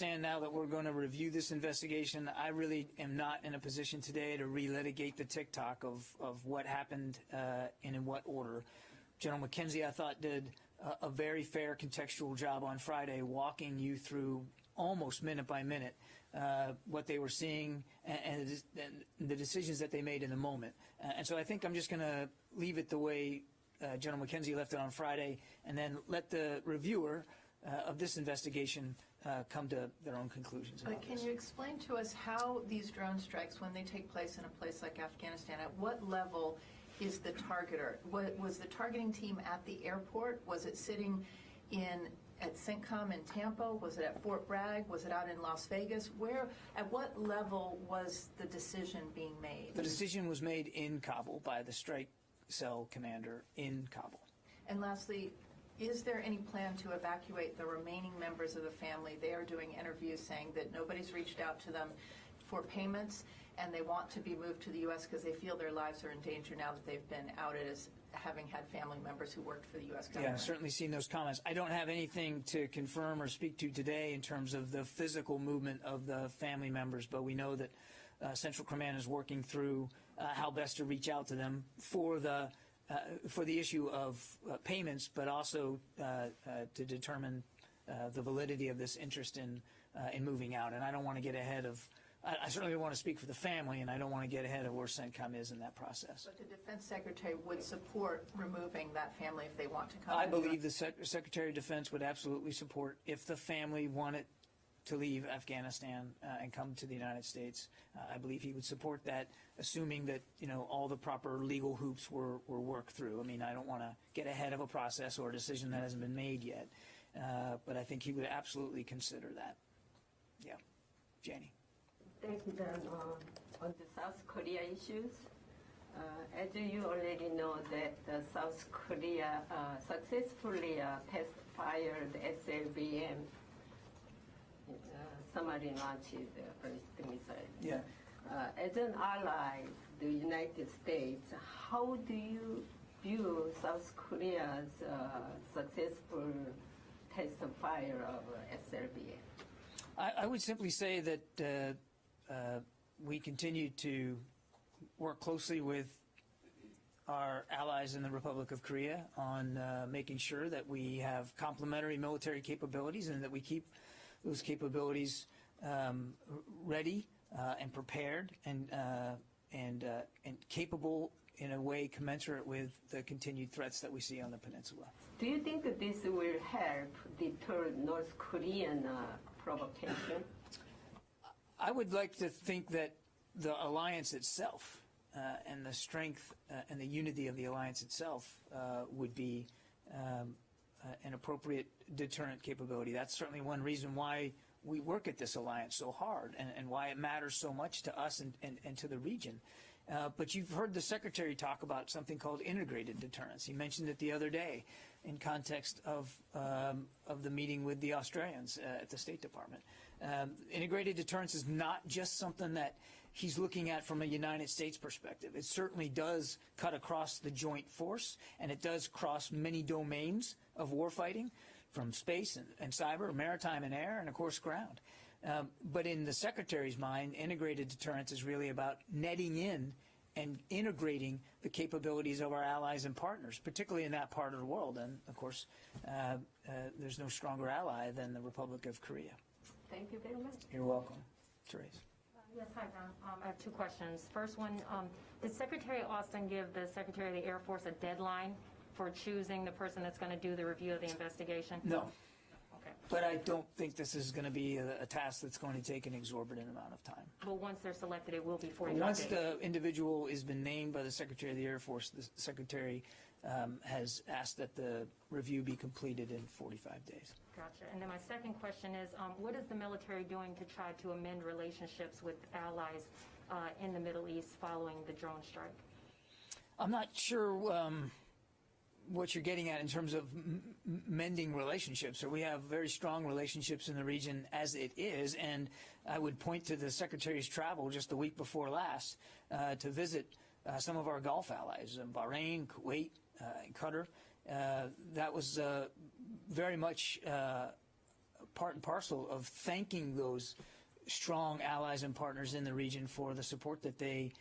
Now that we're going to review this investigation, I really am not in a position today to relitigate the tick-tock of what happened and in what order. General McKenzie, I thought, did a very fair contextual job on Friday, walking you through almost minute by minute what they were seeing and the decisions that they made in the moment. And so I think I'm just going to leave it the way General McKenzie left it on Friday, and then let the reviewer of this investigation come to their own conclusions. Can you explain to us how these drone strikes, when they take place in a place like Afghanistan, at what level is the targeter? Was the targeting team at the airport? Was it sitting at CENTCOM in Tampa? Was it at Fort Bragg? Was it out in Las Vegas? At what level was the decision being made? The decision was made in Kabul by the strike cell commander in Kabul. And lastly, is there any plan to evacuate the remaining members of the family? They are doing interviews saying that nobody's reached out to them for payments, and they want to be moved to the U.S. because they feel their lives are in danger now that they've been outed as having had family members who worked for the U.S. government. Yeah, I've certainly seen those comments. I don't have anything to confirm or speak to today in terms of the physical movement of the family members, but we know that Central Command is working through how best to reach out to them for the issue of payments, but also to determine the validity of this interest in moving out. And I don't want to get ahead of. I certainly don't want to speak for the family, and I don't want to get ahead of where CENTCOM is in that process. But the Defense Secretary would support removing that family if they want to come. I believe the Secretary of Defense would absolutely support if the family wanted to leave Afghanistan and come to the United States. I believe he would support that, assuming that all the proper legal hoops were worked through. I mean, I don't want to get ahead of a process or a decision that hasn't been made yet, but I think he would absolutely consider that. Yeah, Janie. Thank you, Dan. On the South Korea issues, as you already know, that South Korea successfully test-fired SLBM. Submarine launched ballistic missile. Yeah. As an ally, the United States, how do you view South Korea's successful test fire of SLBM? I would simply say that we continue to work closely with our allies in the Republic of Korea on making sure that we have complementary military capabilities and that we keep those capabilities ready and prepared and capable in a way commensurate with the continued threats that we see on the peninsula. Do you think that this will help deter North Korean provocation? I would like to think that the alliance itself and the strength and the unity of the alliance itself would be an appropriate deterrent capability. That's certainly one reason why we work at this alliance so hard and why it matters so much to us and to the region. But you've heard the Secretary talk about something called integrated deterrence. He mentioned it the other day in context of the meeting with the Australians at the State Department. Integrated deterrence is not just something that he's looking at from a United States perspective. It certainly does cut across the joint force, and it does cross many domains of warfighting, from space and cyber, maritime and air, and of course ground. But in the Secretary's mind, integrated deterrence is really about netting in and integrating the capabilities of our allies and partners, particularly in that part of the world. And of course, there's no stronger ally than the Republic of Korea. Thank you very much. You're welcome. Therese. Yes, hi, John. I have two questions. First one, did Secretary Austin give the Secretary of the Air Force a deadline for choosing the person that's going to do the review of the investigation? No. Okay. But I don't think this is going to be a task that's going to take an exorbitant amount of time. Well, once they're selected, it will be 45 days. Once the individual has been named by the Secretary of the Air Force, the Secretary has asked that the review be completed in 45 days. Gotcha. And then my second question is, what is the military doing to try to amend relationships with allies in the Middle East following the drone strike? I'm not sure what you're getting at in terms of mending relationships. So we have very strong relationships in the region as it is, and I would point to the Secretary's travel just the week before last to visit some of our Gulf allies, Bahrain, Kuwait, and Qatar. That was very much part and parcel of thanking those strong allies and partners in the region for the support that they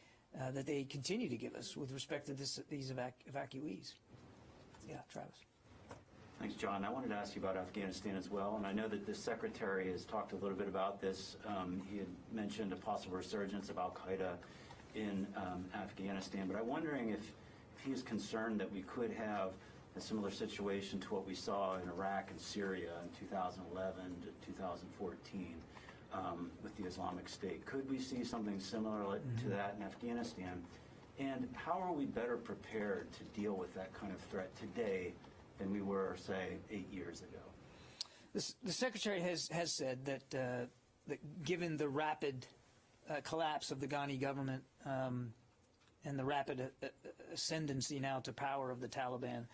continue to give us with respect to these evacuees. Yeah, Travis. Thanks, John. I wanted to ask you about Afghanistan as well, and I know that the Secretary has talked a little bit about this. He had mentioned a possible resurgence of al-Qaeda in Afghanistan, but I'm wondering if he is concerned that we could have a similar situation to what we saw in Iraq and Syria in 2011 to 2014 with the Islamic State. Could we see something similar to that in Afghanistan? And how are we better prepared to deal with that kind of threat today than we were, say, 8 years ago? The Secretary has said that given the rapid collapse of the Ghani government and the rapid ascendancy now to power of the Taliban,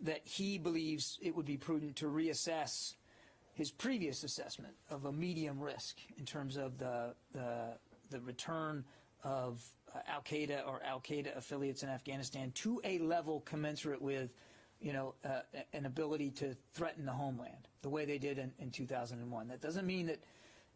that he believes it would be prudent to reassess his previous assessment of a medium risk in terms of the return of al-Qaeda or al-Qaeda affiliates in Afghanistan to a level commensurate with, an ability to threaten the homeland the way they did in 2001. That doesn't mean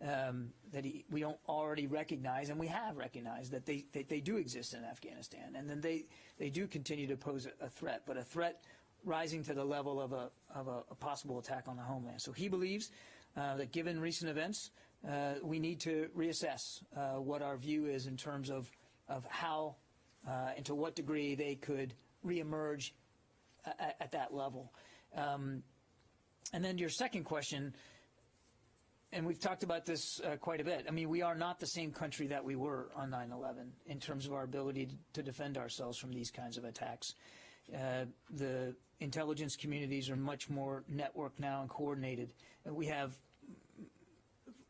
that we don't already recognize, and we have recognized, that they do exist in Afghanistan, and then they do continue to pose a threat, but a threat rising to the level of a possible attack on the homeland. So he believes that given recent events, we need to reassess what our view is in terms of how and to what degree they could reemerge at that level. And then your second question, and we've talked about this quite a bit. I mean, we are not the same country that we were on 9/11 in terms of our ability to defend ourselves from these kinds of attacks. The intelligence communities are much more networked now and coordinated. We have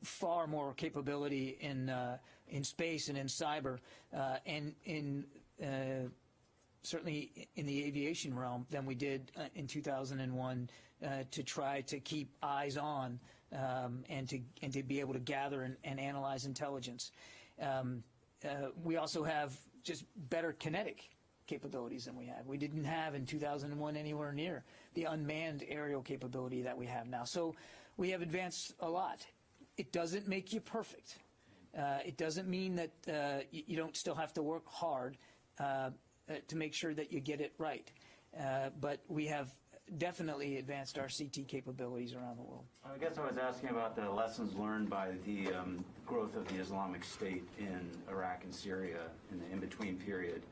far more capability in space and in cyber and in certainly in the aviation realm than we did in 2001 to try to keep eyes on and to be able to gather and analyze intelligence. We also have just better kinetic capabilities than we had. We didn't have in 2001 anywhere near the unmanned aerial capability that we have now. So we have advanced a lot. It doesn't make you perfect. It doesn't mean that you don't still have to work hard to make sure that you get it right. But we have definitely advanced our CT capabilities around the world. I guess I was asking about the lessons learned by the growth of the Islamic State in Iraq and Syria in the in-between period.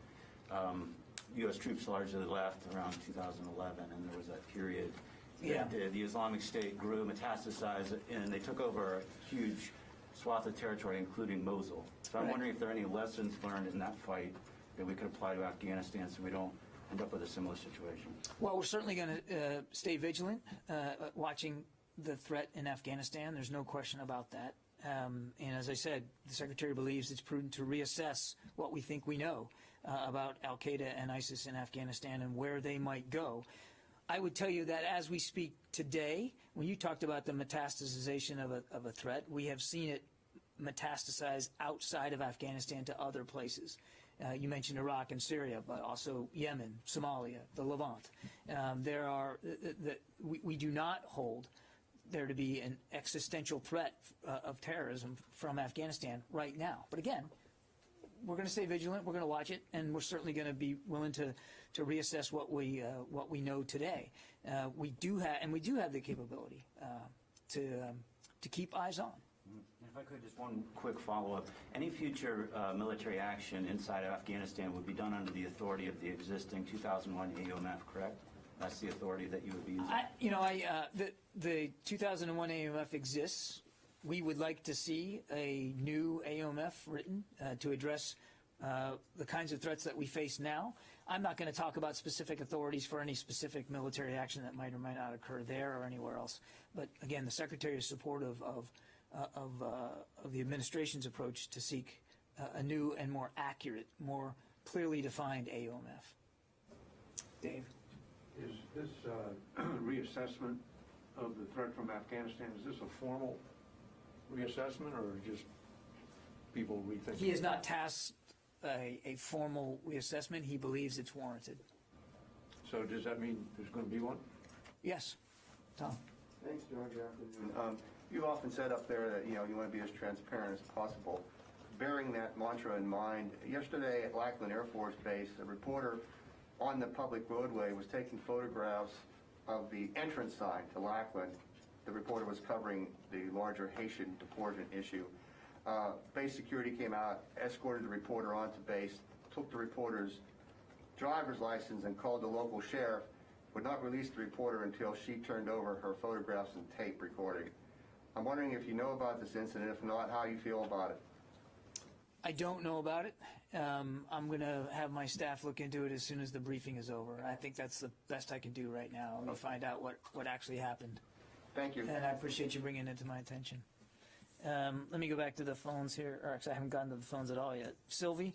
U.S. troops largely left around 2011, and there was that period. Yeah. The Islamic State grew, metastasized, and they took over a huge swath of territory, including Mosul. So I'm wondering if there are any lessons learned in that fight that we could apply to Afghanistan so we don't end up with a similar situation. Well, we're certainly going to stay vigilant, watching the threat in Afghanistan. There's no question about that. And as I said, the Secretary believes it's prudent to reassess what we think we know about al-Qaeda and ISIS in Afghanistan and where they might go. I would tell you that as we speak today, when you talked about the metastasization of a threat, we have seen it metastasize outside of Afghanistan to other places. You mentioned Iraq and Syria, but also Yemen, Somalia, the Levant. We do not hold there to be an existential threat of terrorism from Afghanistan right now. But again, we're going to stay vigilant. We're going to watch it, and we're certainly going to be willing to reassess what we know today. We do have the capability to keep eyes on. If I could, just one quick follow-up. Any future military action inside of Afghanistan would be done under the authority of the existing 2001 AUMF, correct? That's the authority that you would be using? The 2001 AUMF exists. We would like to see a new AUMF written to address the kinds of threats that we face now. I'm not going to talk about specific authorities for any specific military action that might or might not occur there or anywhere else. But again, the Secretary is supportive of the administration's approach to seek a new and more accurate, more clearly defined AUMF. Dave? Is this reassessment of the threat from Afghanistan, is this a formal reassessment or just people rethinking? He has not tasked a formal reassessment. He believes it's warranted. So does that mean there's going to be one? Yes. Tom? Thanks, John. Good afternoon. You've often said up there that, you want to be as transparent as possible. Bearing that mantra in mind, yesterday at Lackland Air Force Base, a reporter on the public roadway was taking photographs of the entrance sign to Lackland. The reporter was covering the larger Haitian deportation issue. Base security came out, escorted the reporter onto base, took the reporter's driver's license and called the local sheriff, would not release the reporter until she turned over her photographs and tape recording. I'm wondering if you know about this incident, if not, how you feel about it. I don't know about it. I'm going to have my staff look into it as soon as the briefing is over. I think that's the best I can do right now. Let me find out what actually happened. Thank you. And I appreciate you bringing it to my attention. Let me go back to the phones here. Or actually, I haven't gotten to the phones at all yet. Sylvie?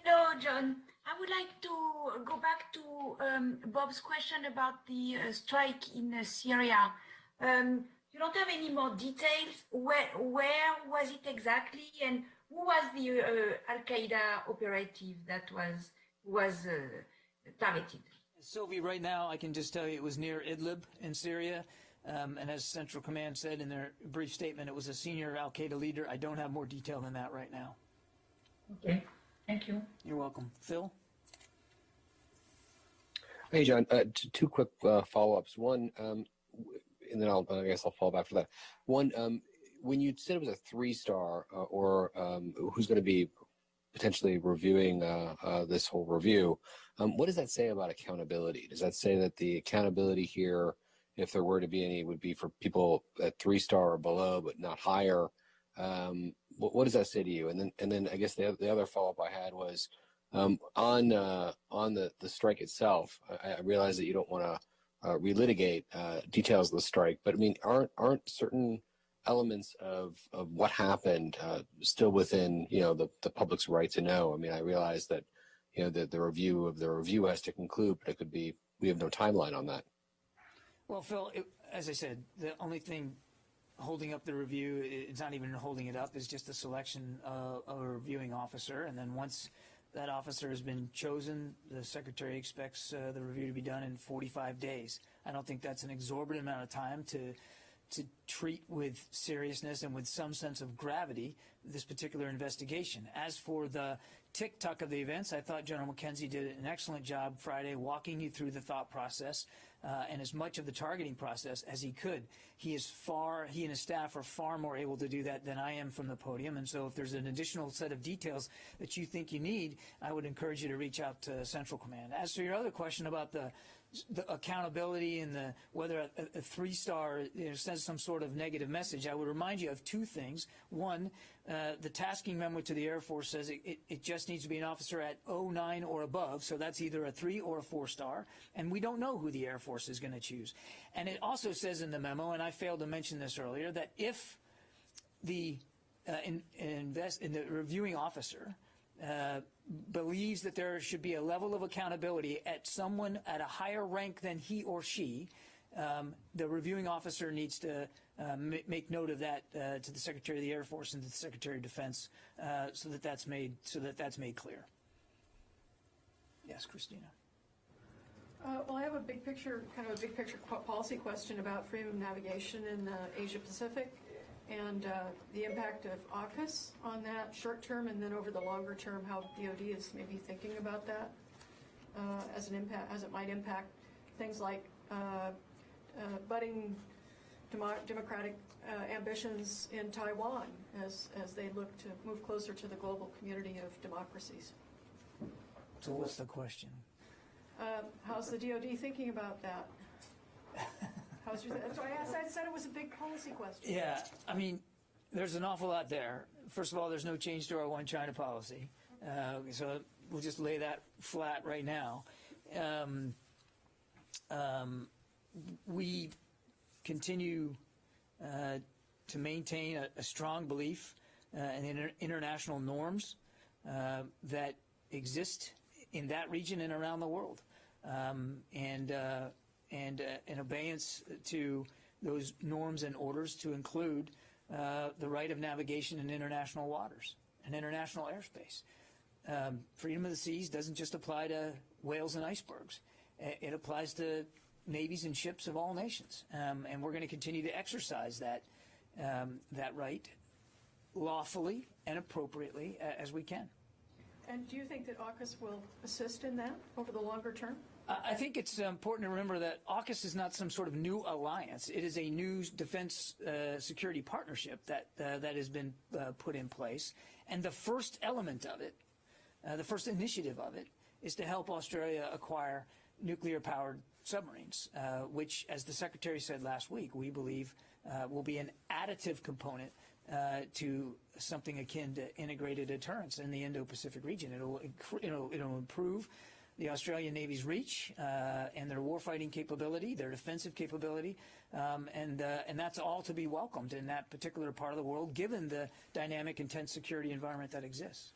Hello, John. I would like to go back to Bob's question about the strike in Syria. You don't have any more details. Where was it exactly, and who was the Al-Qaeda operative that was targeted? Sylvie, right now I can just tell you it was near Idlib in Syria. And as Central Command said in their brief statement, it was a senior Al-Qaeda leader. I don't have more detail than that right now. Okay, thank you. You're welcome. Phil? Hey, John. Two quick follow-ups. One, and then I guess I'll follow back for that. One, when you said it was a 3-star, or who's going to be potentially reviewing this whole review, what does that say about accountability? Does that say that the accountability here, if there were to be any, would be for people at 3-star or below, but not higher? What does that say to you? And then I guess the other follow-up I had was on the strike itself. I realize that you don't want to relitigate details of the strike, but I mean, aren't certain elements of what happened still within the public's right to know? I mean, I realize that that the review has to conclude, but it could be we have no timeline on that. Well, Phil, as I said, the only thing holding up the review, it's not even holding it up, is just the selection of a reviewing officer. And then once that officer has been chosen, the Secretary expects the review to be done in 45 days. I don't think that's an exorbitant amount of time to treat with seriousness and with some sense of gravity this particular investigation. As for the tick-tock of the events, I thought General McKenzie did an excellent job Friday walking you through the thought process and as much of the targeting process as he could. He and his staff are far more able to do that than I am from the podium, and so if there's an additional set of details that you think you need, I would encourage you to reach out to Central Command. As for your other question about the accountability and whether a 3-star sends some sort of negative message, I would remind you of two things. One, the tasking memo to the Air Force says it just needs to be an officer at 09 or above, so that's either a 3 or a 4-star, and we don't know who the Air Force is going to choose. And it also says in the memo, and I failed to mention this earlier, that if the reviewing officer believes that there should be a level of accountability at someone at a higher rank than he or she, the reviewing officer needs to make note of that to the Secretary of the Air Force and to the Secretary of Defense, so that that's made clear. Yes, Christina. Well, I have a big picture policy question about freedom of navigation in Asia Pacific, and the impact of AUKUS on that short term, and then over the longer term, how DoD is maybe thinking about that as it might impact things like budding democratic ambitions in Taiwan as they look to move closer to the global community of democracies. So what's the question? How's the DoD thinking about that? That's why I said it was a big policy question. Yeah, I mean, there's an awful lot there. First of all, there's no change to our one China policy. So we'll just lay that flat right now. We continue to maintain a strong belief in international norms that exist in that region and around the world. And in obeyance to those norms and orders to include the right of navigation in international waters and international airspace. Freedom of the seas doesn't just apply to whales and icebergs. It applies to navies and ships of all nations, and we're going to continue to exercise that right lawfully and appropriately as we can. And do you think that AUKUS will assist in that over the longer term? I think it's important to remember that AUKUS is not some sort of new alliance. It is a new defense security partnership that has been put in place. And the first element of it, the first initiative of it, is to help Australia acquire nuclear-powered submarines, which, as the Secretary said last week, we believe will be an additive component to something akin to integrated deterrence in the Indo-Pacific region. It'll improve the Australian Navy's reach and their warfighting capability, their defensive capability, and that's all to be welcomed in that particular part of the world, given the dynamic, intense security environment that exists.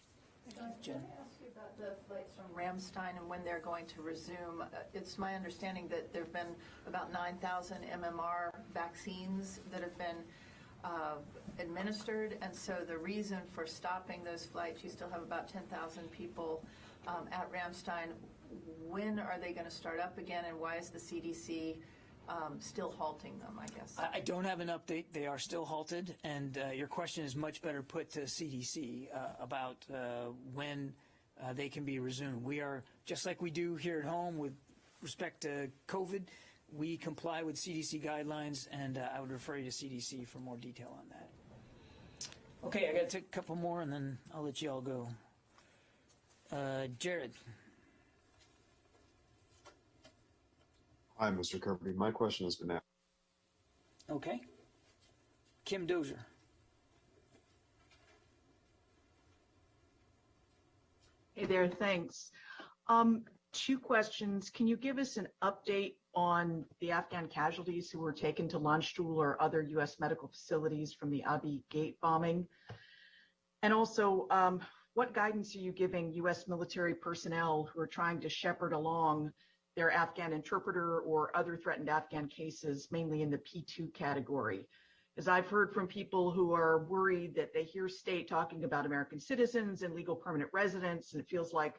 Jen. Can I ask you about the flights from Ramstein and when they're going to resume? It's my understanding that there have been about 9,000 MMR vaccines that have been administered, and so the reason for stopping those flights, you still have about 10,000 people at Ramstein. When are they going to start up again, and why is the CDC still halting them, I guess? I don't have an update. They are still halted, and your question is much better put to CDC about when they can be resumed. We are, just like we do here at home with respect to COVID, we comply with CDC guidelines, and I would refer you to CDC for more detail on that. Okay, I got to take a couple more, and then I'll let you all go. Jared. Hi, Mr. Kirby. My question has been asked. Okay. Kim Dozier. Hey there, thanks. Two questions. Can you give us an update on the Afghan casualties who were taken to Landstuhl or other U.S. medical facilities from the Abbey Gate bombing? And also, what guidance are you giving U.S. military personnel who are trying to shepherd along their Afghan interpreter or other threatened Afghan cases, mainly in the P2 category? As I've heard from people who are worried that they hear state talking about American citizens and legal permanent residents, and it feels like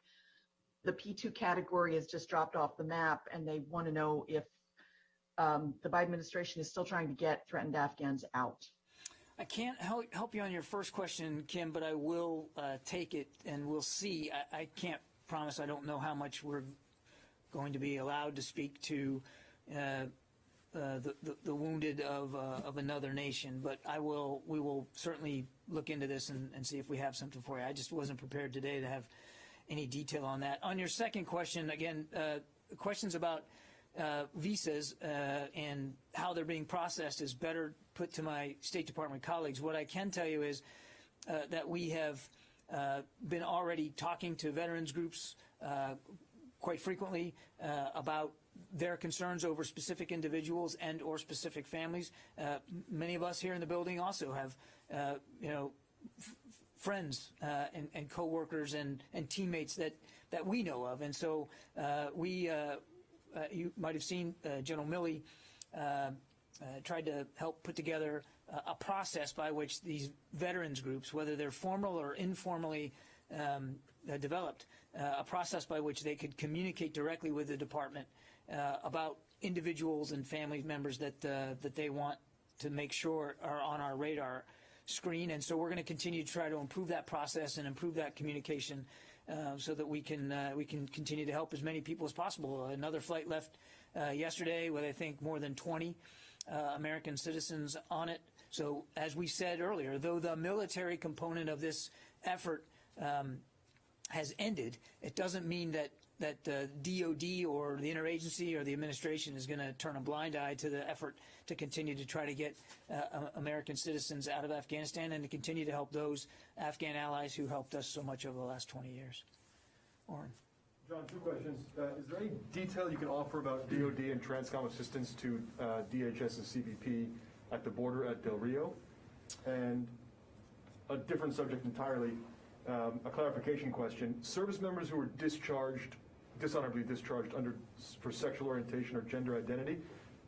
the P2 category has just dropped off the map, and they want to know if the Biden administration is still trying to get threatened Afghans out. I can't help you on your first question, Kim, but I will take it, and we'll see. I can't promise. I don't know how much we're going to be allowed to speak to the wounded of another nation, but we will certainly look into this and see if we have something for you. I just wasn't prepared today to have any detail on that. On your second question, again, questions about visas and how they're being processed is better put to my State Department colleagues. What I can tell you is that we have been already talking to veterans groups quite frequently about their concerns over specific individuals and or specific families. Many of us here in the building also have, friends and coworkers and teammates that we know of. And so you might have seen General Milley tried to help put together a process by which these veterans groups, whether they're formal or informally developed, a process by which they could communicate directly with the department about individuals and family members that they want to make sure are on our radar screen. And so we're going to continue to try to improve that process and improve that communication so that we can continue to help as many people as possible. Another flight left yesterday with, I think, more than 20 American citizens on it. So as we said earlier, though the military component of this effort has ended, it doesn't mean that DOD or the interagency or the administration is going to turn a blind eye to the effort to continue to try to get American citizens out of Afghanistan and to continue to help those Afghan allies who helped us so much over the last 20 years. Oren. John, two questions. Is there any detail you can offer about DOD and TRANSCOM assistance to DHS and CBP at the border at Del Rio? And a different subject entirely, a clarification question. Service members who were dishonorably discharged for sexual orientation or gender identity,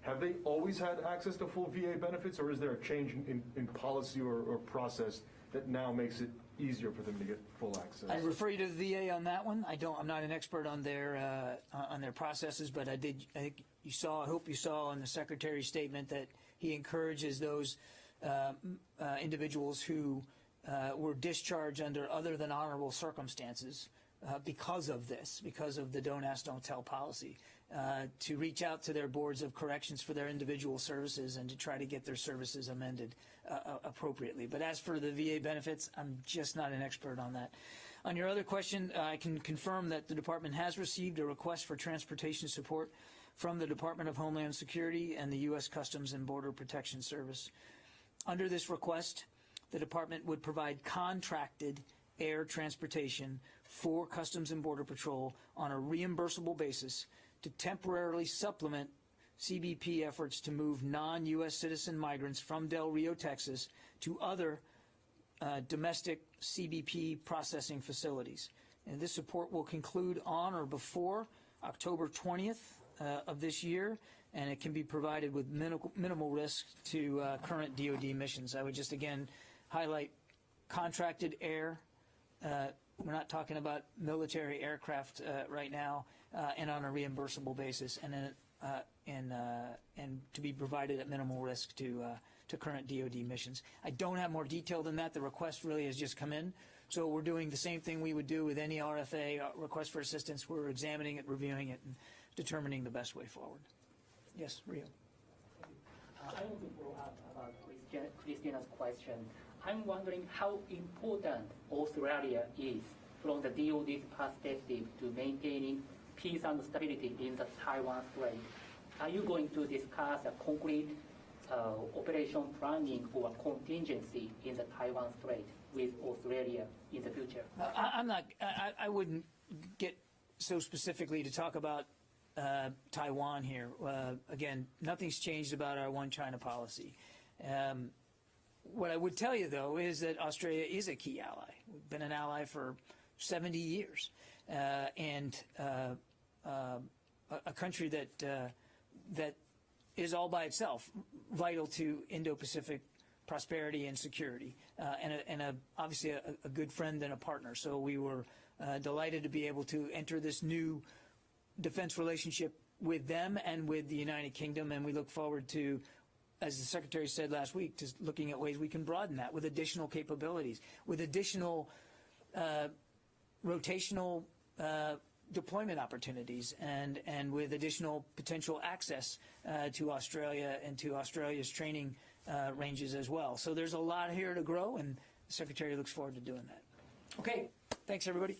have they always had access to full VA benefits, or is there a change in policy or process that now makes it easier for them to get full access? I refer you to the VA on that one. I'm not an expert on their processes, but I think I hope you saw in the Secretary's statement that he encourages those individuals who were discharged under other than honorable circumstances because of this, because of the don't ask, don't tell policy, to reach out to their boards of corrections for their individual services and to try to get their services amended appropriately. But as for the VA benefits, I'm just not an expert on that. On your other question, I can confirm that the Department has received a request for transportation support from the Department of Homeland Security and the U.S. Customs and Border Protection Service. Under this request, the Department would provide contracted air transportation for Customs and Border Patrol on a reimbursable basis to temporarily supplement CBP efforts to move non-U.S. citizen migrants from Del Rio, Texas, to other domestic CBP processing facilities. And this support will conclude on or before October 20th of this year, and it can be provided with minimal risk to current DoD missions. I would just again highlight contracted air. We're not talking about military aircraft right now, and on a reimbursable basis, and to be provided at minimal risk to current DoD missions. I don't have more detail than that. The request really has just come in, so we're doing the same thing we would do with any RFA request for assistance. We're examining it, reviewing it, and determining the best way forward. Yes, Rio. I want to follow up about Christina's question. I'm wondering how important Australia is from the DoD's perspective to maintaining peace and stability in the Taiwan Strait. Are you going to discuss a concrete operation planning or contingency in the Taiwan Strait with Australia in the future? I wouldn't get so specifically to talk about Taiwan here. Again, nothing's changed about our one China policy. What I would tell you, though, is that Australia is a key ally. We've been an ally for 70 years, and a country that is all by itself vital to Indo-Pacific prosperity and security, and obviously a good friend and a partner. So we were delighted to be able to enter this new defense relationship with them and with the United Kingdom, and we look forward to, as the Secretary said last week, to looking at ways we can broaden that with additional capabilities, with additional rotational deployment opportunities, and with additional potential access to Australia and to Australia's training ranges as well. So there's a lot here to grow, and the Secretary looks forward to doing that. Okay, thanks everybody.